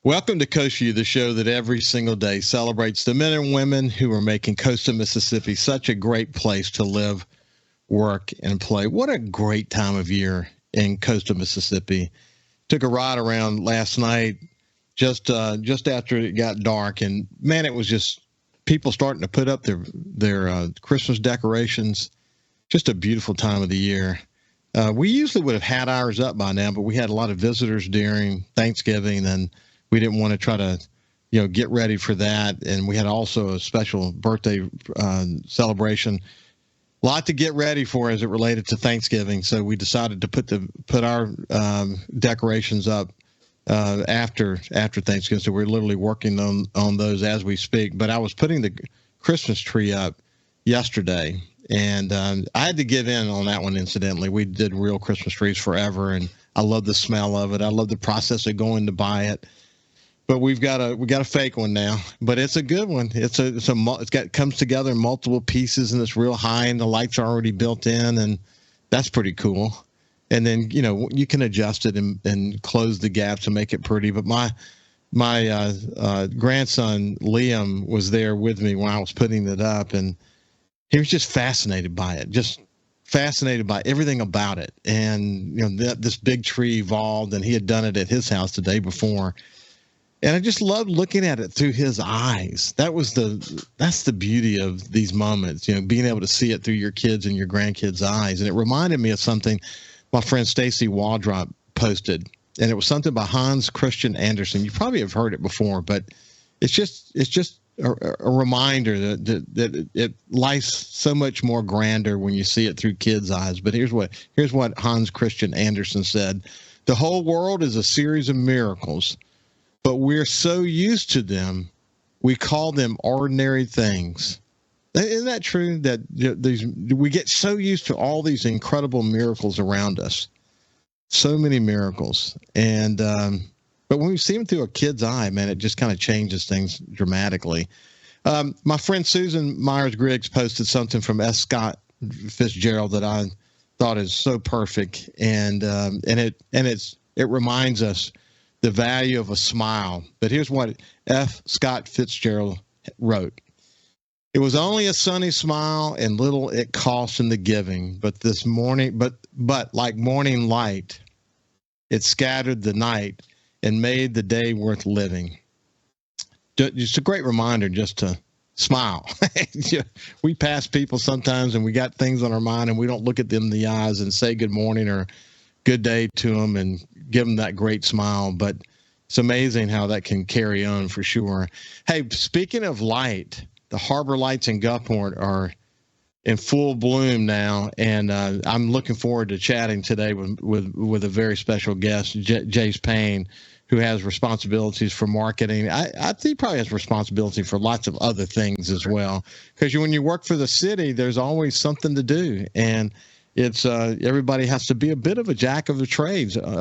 Welcome to Coast View, the show that every single day celebrates the men and women who are making coastal Mississippi such a great place to live, work, and play. What a great time of year in coastal Mississippi. Took a ride around last night just after it got dark, and man, it was just people starting to put up their Christmas decorations. Just a beautiful time of the year. We usually would have had ours up by now, but we had a lot of visitors during Thanksgiving, and we didn't want to try to, get ready for that. And we had also a special birthday celebration. A lot to get ready for as it related to Thanksgiving. So we decided to put our decorations up after Thanksgiving. So we're literally working on those as we speak. But I was putting the Christmas tree up yesterday, and I had to give in on that one, incidentally. We did real Christmas trees forever, and I love the smell of it. I love the process of going to buy it. But we got a fake one now, but it's a good one. Comes together in multiple pieces, and it's real high, and the lights are already built in, and that's pretty cool. And then you can adjust it and close the gaps and make it pretty. But my grandson Liam was there with me when I was putting it up, and he was just fascinated by it, just fascinated by everything about it. And this big tree evolved, and he had done it at his house the day before. And I just loved looking at it through his eyes. That's the beauty of these moments, being able to see it through your kids and your grandkids' eyes. And it reminded me of something my friend Stacy Waldrop posted, and it was something by Hans Christian Andersen. You probably have heard it before, but it's just a reminder that life's so much more grander when you see it through kids' eyes. But here's what Hans Christian Andersen said: "The whole world is a series of miracles, but we're so used to them, we call them ordinary things." Isn't that true? That we get so used to all these incredible miracles around us, so many miracles, and but when we see them through a kid's eye, man, it just kind of changes things dramatically. My friend Susan Myers-Griggs posted something from F. Scott Fitzgerald that I thought is so perfect, and it reminds us the value of a smile. But here's what F. Scott Fitzgerald wrote: "It was only a sunny smile, and little it cost in the giving. But this morning, but like morning light, it scattered the night and made the day worth living." Just a great reminder just to smile. We pass people sometimes, and we got things on our mind, and we don't look at them in the eyes and say good morning or good day to them and give them that great smile. But it's amazing how that can carry on for sure. Hey, speaking of light, the harbor lights in Gulfport are in full bloom now, and I'm looking forward to chatting today with a very special guest, Jase Payne, who has responsibilities for marketing. I think he probably has responsibility for lots of other things as well, because when you work for the city, there's always something to do, and it's everybody has to be a bit of a jack of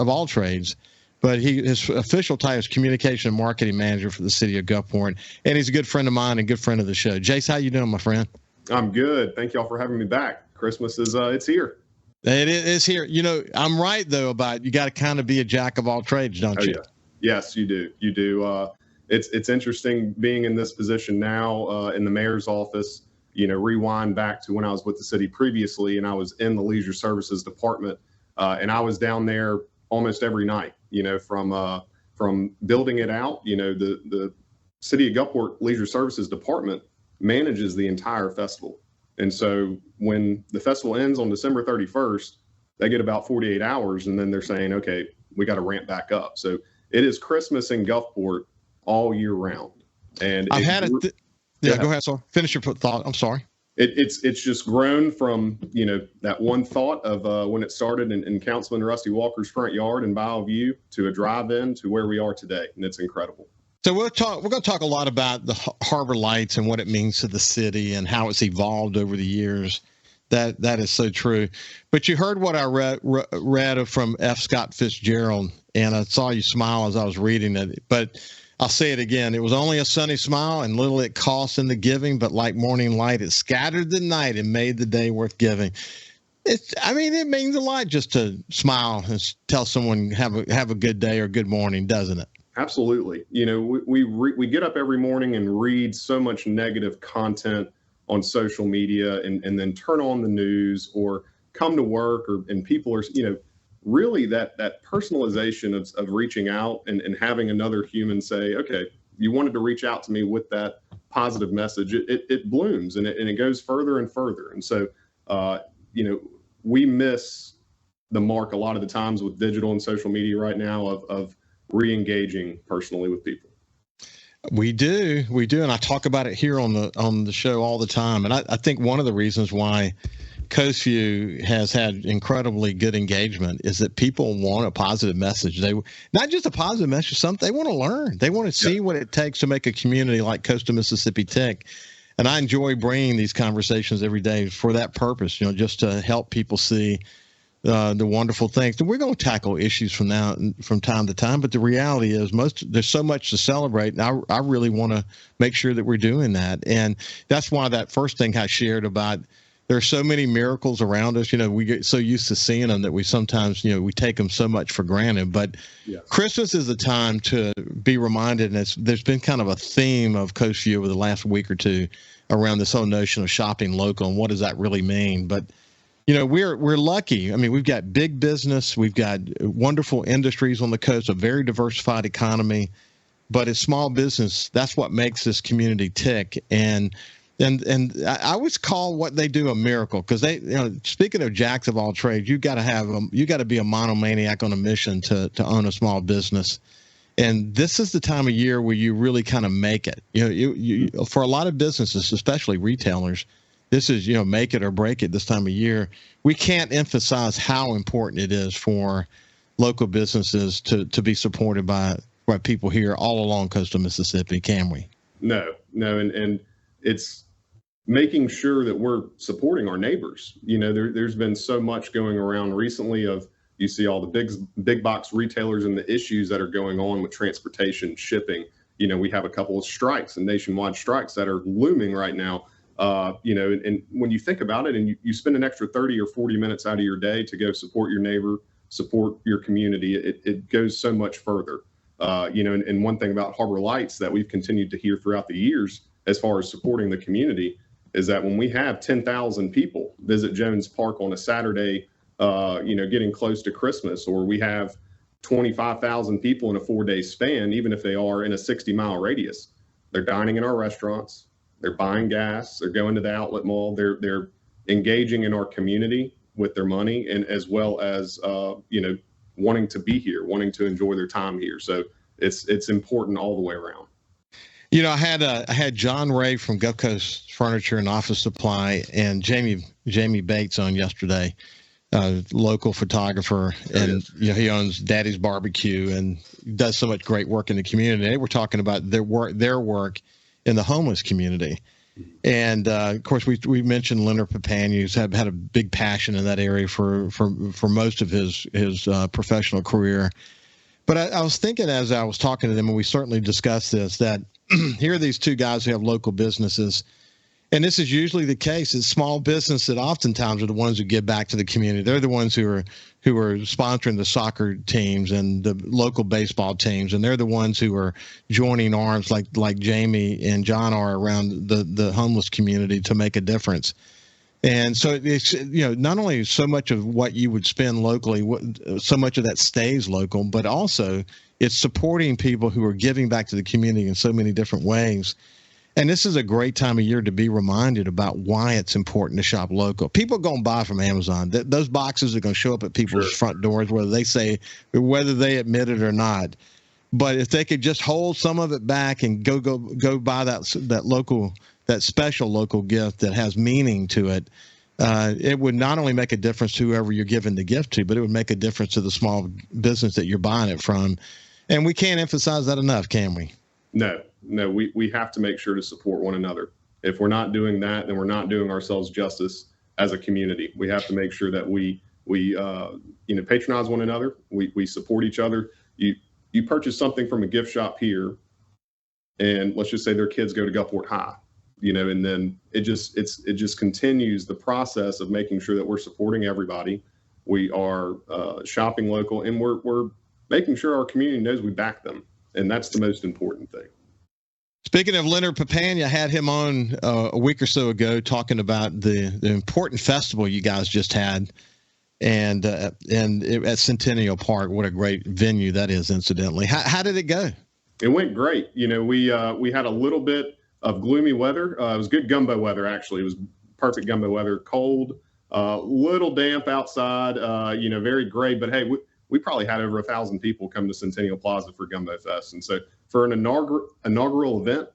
all trades. But his official title is Communication and Marketing Manager for the city of Gulfport, and he's a good friend of mine and good friend of the show. Jase, how you doing, my friend? I'm good. Thank y'all for having me back. Christmas is it's here. It is here. I'm right though about you got to kind of be a jack of all trades, don't you? Yeah. Yes, you do. You do. It's interesting being in this position now in the mayor's office. Rewind back to when I was with the city previously, and I was in the leisure services department, and I was down there almost every night. From building it out. The city of Gulfport Leisure Services Department manages the entire festival, and so when the festival ends on December 31st, they get about 48 hours, and then they're saying, okay, we got to ramp back up. So it is Christmas in Gulfport all year round. And I've had it. Yeah, go ahead. Sorry. Finish your thought. I'm sorry. It's just grown from, that one thought of when it started in Councilman Rusty Walker's front yard in Bayou View to a drive-in to where we are today. And it's incredible. So we're going to talk a lot about the harbor lights and what it means to the city and how it's evolved over the years. That is so true. But you heard what I read from F. Scott Fitzgerald, and I saw you smile as I was reading it. But I'll say it again. It was only a sunny smile, and little it cost in the giving, but like morning light, it scattered the night and made the day worth giving. It means a lot just to smile and tell someone have a good day or good morning, doesn't it? Absolutely. You know, we get up every morning and read so much negative content on social media, and then turn on the news or come to work, and people are, really that personalization of reaching out, and having another human say, okay, you wanted to reach out to me with that positive message. It blooms, and it goes further and further. And so, you know, we miss the mark a lot of the times with digital and social media right now of re-engaging personally with people. We do, and I talk about it here on the show all the time. And I think one of the reasons why Coastview has had incredibly good engagement is that people want a positive message. They not just a positive message, something they want to learn. They want to see what it takes to make a community like Coastal Mississippi tick. And I enjoy bringing these conversations every day for that purpose, just to help people see the wonderful things. And we're going to tackle issues from time to time, but the reality is there's so much to celebrate, and I really want to make sure that we're doing that. And that's why that first thing I shared about there are so many miracles around us. We get so used to seeing them that we sometimes, we take them so much for granted. But yes, Christmas is a time to be reminded, and there's been kind of a theme of Coastview over the last week or two around this whole notion of shopping local and what does that really mean. But we're lucky. I mean, we've got big business, we've got wonderful industries on the coast, a very diversified economy, but it's small business. That's what makes this community tick. And I always call what they do a miracle, because they, speaking of jacks of all trades, you got to be a monomaniac on a mission to own a small business. And this is the time of year where you really kind of make it. You for a lot of businesses, especially retailers, this is, make it or break it this time of year. We can't emphasize how important it is for local businesses to be supported by people here all along coastal Mississippi, can we? No, and it's making sure that we're supporting our neighbors. There's been so much going around recently of, you see all the big box retailers and the issues that are going on with transportation, shipping. We have a couple of strikes and nationwide strikes that are looming right now. And when you think about it, and you spend an extra 30 or 40 minutes out of your day to go support your neighbor, support your community, it goes so much further. And one thing about Harbor Lights that we've continued to hear throughout the years, as far as supporting the community, is that when we have 10,000 people visit Jones Park on a Saturday, getting close to Christmas, or we have 25,000 people in a 4-day span, even if they are in a 60-mile radius, they're dining in our restaurants, they're buying gas, they're going to the outlet mall, they're engaging in our community with their money, and as well as wanting to be here, wanting to enjoy their time here. So it's important all the way around. I had John Ray from Gulf Coast Furniture and Office Supply and Jamie Bates on yesterday, local photographer, and he owns Daddy's Barbecue and does so much great work in the community. They were talking about their work in the homeless community. And of course, we mentioned Leonard Papania, who's had a big passion in that area for most of his professional career. But I was thinking, as I was talking to them, and we certainly discussed this, that here are these two guys who have local businesses, and this is usually the case. It's small business that oftentimes are the ones who give back to the community. They're the ones who are sponsoring the soccer teams and the local baseball teams, and they're the ones who are joining arms like Jamie and John are around the homeless community to make a difference. And so it's not only so much of what you would spend locally, so much of that stays local, but also it's supporting people who are giving back to the community in so many different ways. And this is a great time of year to be reminded about why it's important to shop local. People are going to buy from Amazon. Those boxes are going to show up at people's front doors, whether they admit it or not. But if they could just hold some of it back and go buy that special local gift that has meaning to it, it would not only make a difference to whoever you're giving the gift to, but it would make a difference to the small business that you're buying it from. And we can't emphasize that enough, can we? No, we have to make sure to support one another. If we're not doing that, then we're not doing ourselves justice as a community. We have to make sure that we patronize one another. We support each other. You purchase something from a gift shop here, and let's just say their kids go to Gulfport High, and then it just continues the process of making sure that we're supporting everybody. We are shopping local, and we're making sure our community knows we back them. And that's the most important thing. Speaking of Leonard Papania, I had him on a week or so ago talking about the important festival you guys just had, and at Centennial Park. What a great venue that is, incidentally. How did it go? It went great. We had a little bit of gloomy weather. It was good gumbo weather, actually. It was perfect gumbo weather, cold, little damp outside, very gray. But, hey, we probably had over 1,000 people come to Centennial Plaza for Gumbo Fest. And so for an inaugural event,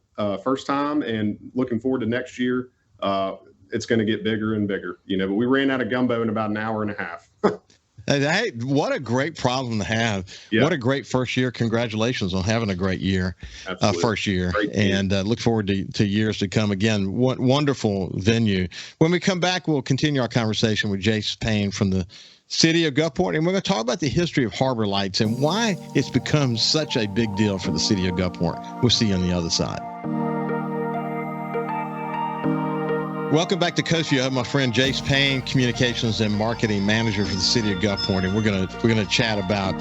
first time, and looking forward to next year, it's going to get bigger and bigger. But we ran out of gumbo in about an hour and a half. Hey, what a great problem to have. Yeah. What a great first year. Congratulations on having a great year, first year. And look forward to years to come. Again, wonderful venue. When we come back, we'll continue our conversation with Jase Payne from the city of Gulfport. And we're going to talk about the history of harbor lights and why it's become such a big deal for the city of Gulfport. We'll see you on the other side. Welcome back to Coast View. I have my friend Jase Payne, Communications and Marketing Manager for the City of Gulfport, and we're gonna chat about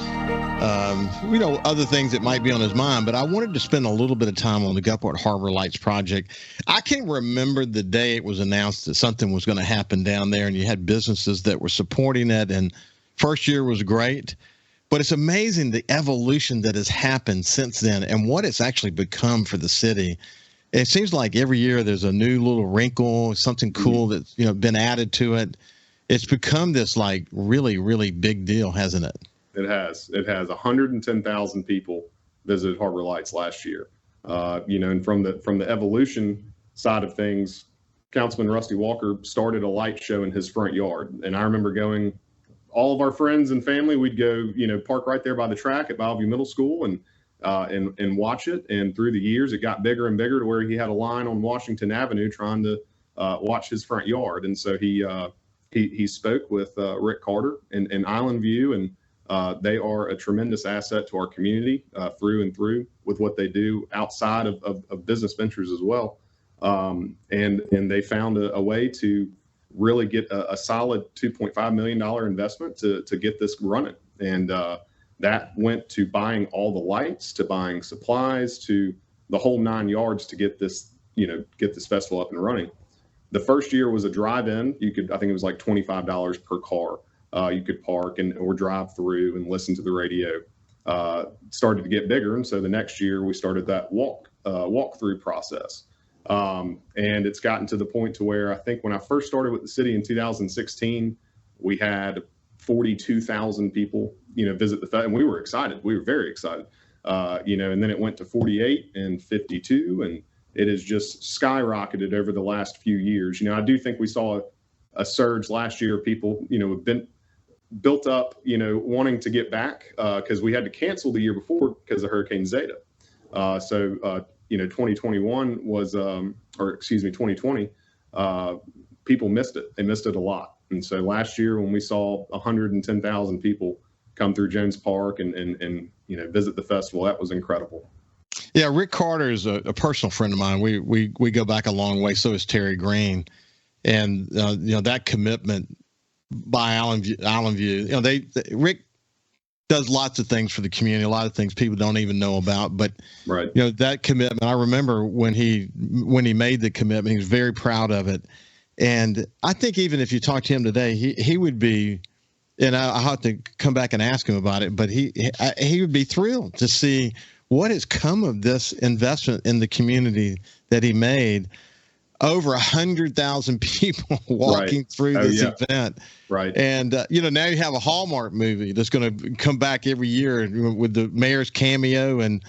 other things that might be on his mind. But I wanted to spend a little bit of time on the Gulfport Harbor Lights project. I can remember the day it was announced that something was going to happen down there, and you had businesses that were supporting it. And first year was great, but it's amazing the evolution that has happened since then and what it's actually become for the city. It seems like every year there's a new little wrinkle, something cool that's been added to it. It's become this like really, really big deal, hasn't it? It has. 110,000 people visited Harbor Lights last year. And from the evolution side of things, Councilman Rusty Walker started a light show in his front yard, and I remember going. All of our friends and family, we'd go, park right there by the track at Bellevue Middle School and watch it. And through the years, it got bigger and bigger to where he had a line on Washington Avenue trying to watch his front yard. And so he spoke with Rick Carter and Island View, and they are a tremendous asset to our community through and through with what they do outside of business ventures as well. And they found a way to really get a solid $2.5 million investment to get this running. And that went to buying all the lights, to buying supplies, to the whole 9 yards to get this festival up and running. The first year was a drive-in. I think it was like $25 per car. You could park or drive through and listen to the radio. Started to get bigger, and so the next year we started that walk-through process. And it's gotten to the point to where I think when I first started with the city in 2016, we had 42,000 people, visit the festival, and we were excited. We were very excited, and then it went to 48 and 52, and it has just skyrocketed over the last few years. I do think we saw a surge last year. People, have been built up, wanting to get back because we had to cancel the year before because of Hurricane Zeta. 2021 was, 2020, people missed it. They missed it a lot. And so last year when we saw 110,000 people come through Jones Park and visit the festival, that was incredible. Yeah, Rick Carter is a personal friend of mine. We go back a long way. So is Terry Green, and that commitment by Island View. Rick does lots of things for the community, a lot of things people don't even know about. But right, that commitment. I remember when he made the commitment, he was very proud of it. And I think even if you talk to him today, he would be, and I'll have to come back and ask him about it, but he would be thrilled to see what has come of this investment in the community that he made. Over 100,000 people walking through this event. Right. And, now you have a Hallmark movie that's going to come back every year with the mayor's cameo and,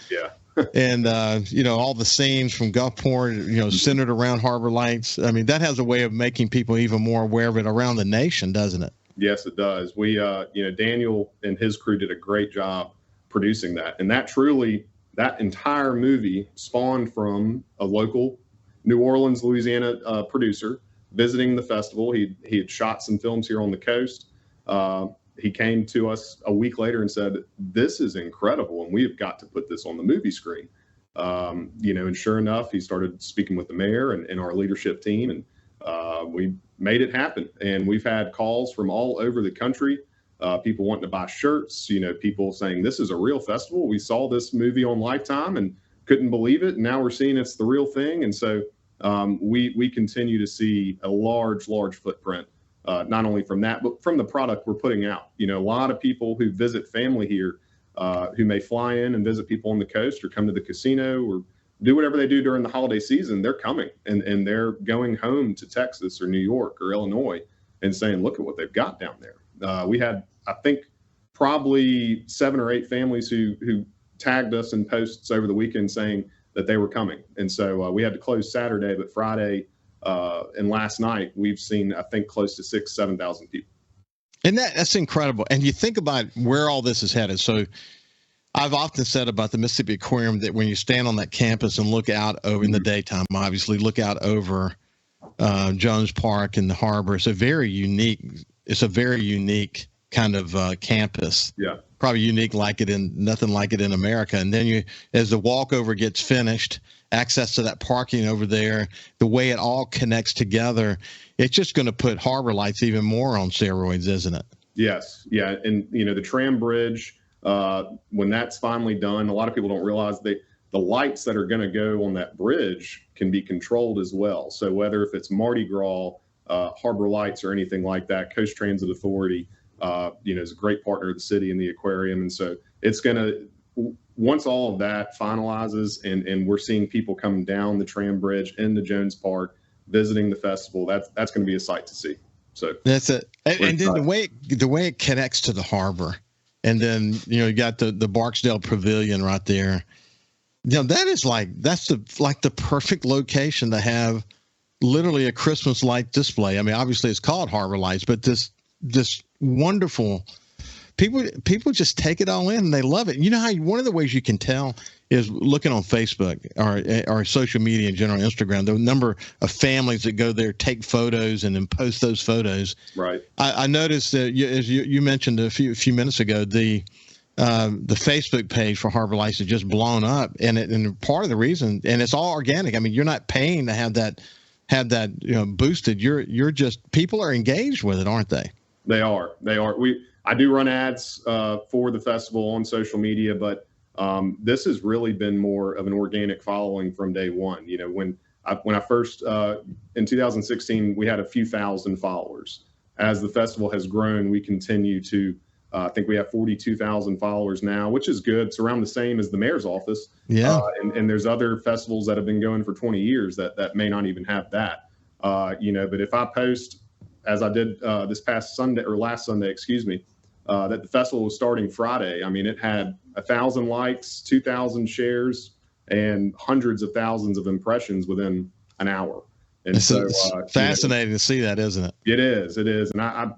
and all the scenes from Gulfport, centered around Harbor Lights. I mean, that has a way of making people even more aware of it around the nation, doesn't it? Yes, it does. We, Daniel and his crew did a great job producing that. And that entire movie spawned from a local New Orleans, Louisiana producer visiting the festival. He had shot some films here on the coast. He came to us a week later and said, "This is incredible, and we've got to put this on the movie screen." And sure enough, he started speaking with the mayor and our leadership team, and we made it happen. And we've had calls from all over the country. people wanting to buy shirts, people saying this is a real festival. We saw this movie on Lifetime and couldn't believe it. And now we're seeing it's the real thing. And so we continue to see a large footprint, not only from that, but from the product we're putting out. A lot of people who visit family here, who may fly in and visit people on the coast or come to the casino or do whatever they do during the holiday season, they're coming and they're going home to Texas or New York or Illinois and saying, look at what they've got down there. We had, I think, probably 7 or 8 families who tagged us in posts over the weekend saying that they were coming. And so we had to close Saturday, but Friday and last night, we've seen, I think, close to 7,000 people. And that's incredible. And you think about where all this is headed. So I've often said about the Mississippi Aquarium that when you stand on that campus and look out over in the daytime, obviously look out over Jones Park and the harbor, it's a very unique kind of campus. Yeah. Probably unique nothing like it in America. And then as the walkover gets finished, access to that parking over there, the way it all connects together, it's just going to put Harbor Lights even more on steroids, isn't it? Yes. Yeah. And, the tram bridge, when that's finally done, a lot of people don't realize the lights that are going to go on that bridge can be controlled as well. So whether if it's Mardi Gras, Harbor Lights or anything like that, Coast Transit Authority, is a great partner of the city and the aquarium. And so it's going to, once all of that finalizes and we're seeing people coming down the tram bridge into Jones Park, visiting the festival, that's going to be a sight to see. So that's it. And then the way it connects to the harbor, and then, you got the Barksdale Pavilion right there. That's the perfect location to have literally a Christmas light display. I mean, obviously it's called Harbor Lights, but this wonderful people just take it all in and they love it. How one of the ways you can tell is looking on Facebook or social media in general, Instagram, the number of families that go there, take photos and then post those photos. Right. I noticed that as you mentioned a few minutes ago, the Facebook page for Harbor Lights has just blown up, and part of the reason, and it's all organic. I mean, you're not paying to have that boosted. You're just, people are engaged with it, aren't they? They are. I do run ads for the festival on social media, but this has really been more of an organic following from day one. When I first in 2016, we had a few thousand followers. As the festival has grown, we continue to. I think we have 42,000 followers now, which is good. It's around the same as the mayor's office. Yeah. And there's other festivals that have been going for 20 years that may not even have that. But if I post, as I did this past Sunday or last Sunday, that the festival was starting Friday, I mean, it had 1,000 likes, 2,000 shares, and hundreds of thousands of impressions within an hour. And it's fascinating to see that, isn't it? It is. And I'm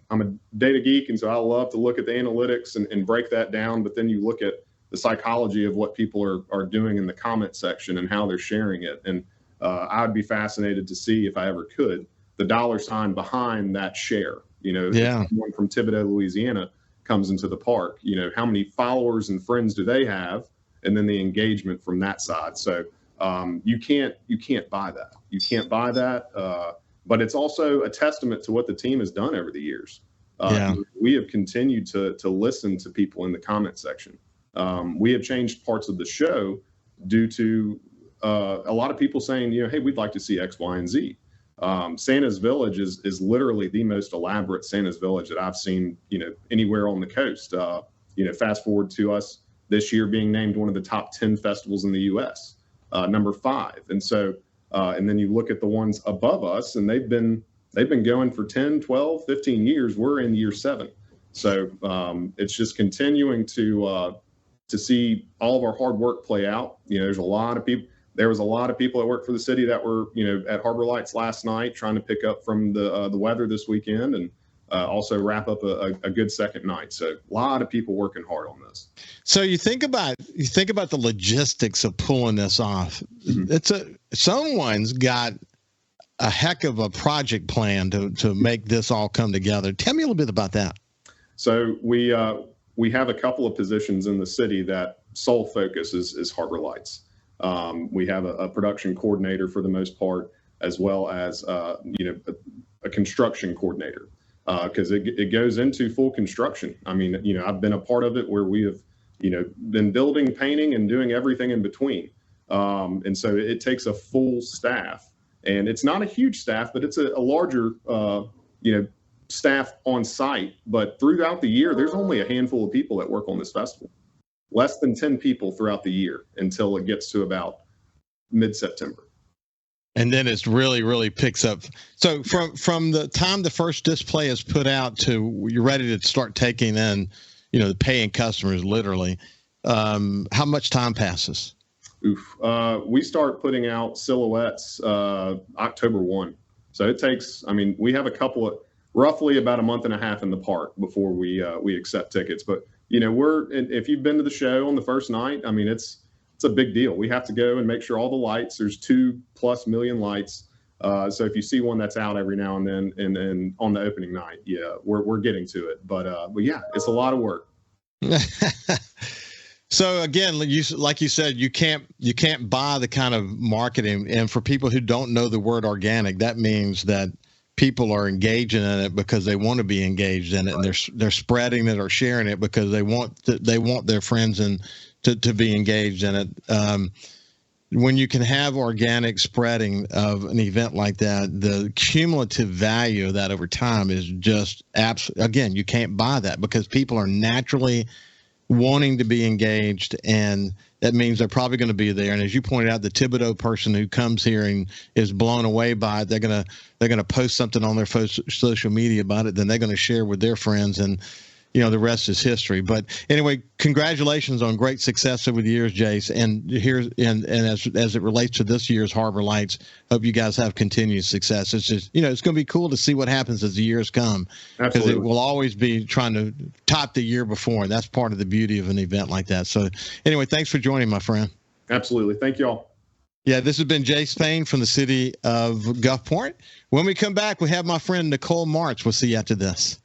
a data geek, and so I love to look at the analytics and break that down. But then you look at the psychology of what people are doing in the comment section and how they're sharing it. And I'd be fascinated to see, if I ever could, the dollar sign behind that share. If someone from Thibodaux, Louisiana comes into the park, how many followers and friends do they have? And then the engagement from that side. So you can't buy that. You can't buy that. But it's also a testament to what the team has done over the years. We have continued to listen to people in the comment section. We have changed parts of the show due to a lot of people saying, hey, we'd like to see X, Y, and Z. Santa's Village is literally the most elaborate Santa's Village that I've seen, anywhere on the coast. Fast forward to us this year being named one of the top 10 festivals in the U.S., number 5. And so, and then you look at the ones above us, and they've been going for 10, 12, 15 years. We're in year 7. So it's just continuing to see all of our hard work play out. There's a lot of people. There was a lot of people that work for the city that were, at Harbor Lights last night, trying to pick up from the weather this weekend, and also wrap up a good second night. So a lot of people working hard on this. So you think about the logistics of pulling this off. Mm-hmm. Someone's got a heck of a project plan to make this all come together. Tell me a little bit about that. So we have a couple of positions in the city that sole focus is Harbor Lights. We have a production coordinator for the most part, as well as a construction coordinator. because it goes into full construction. I mean, I've been a part of it where we have, been building, painting, and doing everything in between. And so it takes a full staff, and it's not a huge staff, but it's a larger, staff on site. But throughout the year, there's only a handful of people that work on this festival. Less than 10 people throughout the year until it gets to about mid-September. And then it's really, really picks up. So from the time the first display is put out to you're ready to start taking in, the paying customers, literally, how much time passes? We start putting out silhouettes October 1. So it takes, we have roughly about a month and a half in the park before we accept tickets. But, if you've been to the show on the first night, it's a big deal. We have to go and make sure all the lights, there's 2+ million lights. So if you see one that's out every now and then and on the opening night, we're getting to it. But yeah, it's a lot of work. So again, like you said, you can't buy the kind of marketing. And for people who don't know the word organic, that means that people are engaging in it because they want to be engaged in it, and they're spreading it or sharing it because they want their friends to be engaged in it. When you can have organic spreading of an event like that, the cumulative value of that over time is just again, you can't buy that because people are naturally wanting to be engaged, and that means they're probably going to be there. And as you pointed out, the Thibodeau person who comes here and is blown away by it, they're gonna post something on their social media about it, then they're going to share with their friends, and the rest is history. But anyway, congratulations on great success over the years, Jase. And as it relates to this year's Harbor Lights, hope you guys have continued success. It's just, it's going to be cool to see what happens as the years come, because it will always be trying to top the year before. And that's part of the beauty of an event like that. So anyway, thanks for joining, my friend. Absolutely. Thank you all. Yeah, this has been Jase Payne from the city of Gulfport. When we come back, we have my friend Nicole March. We'll see you after this.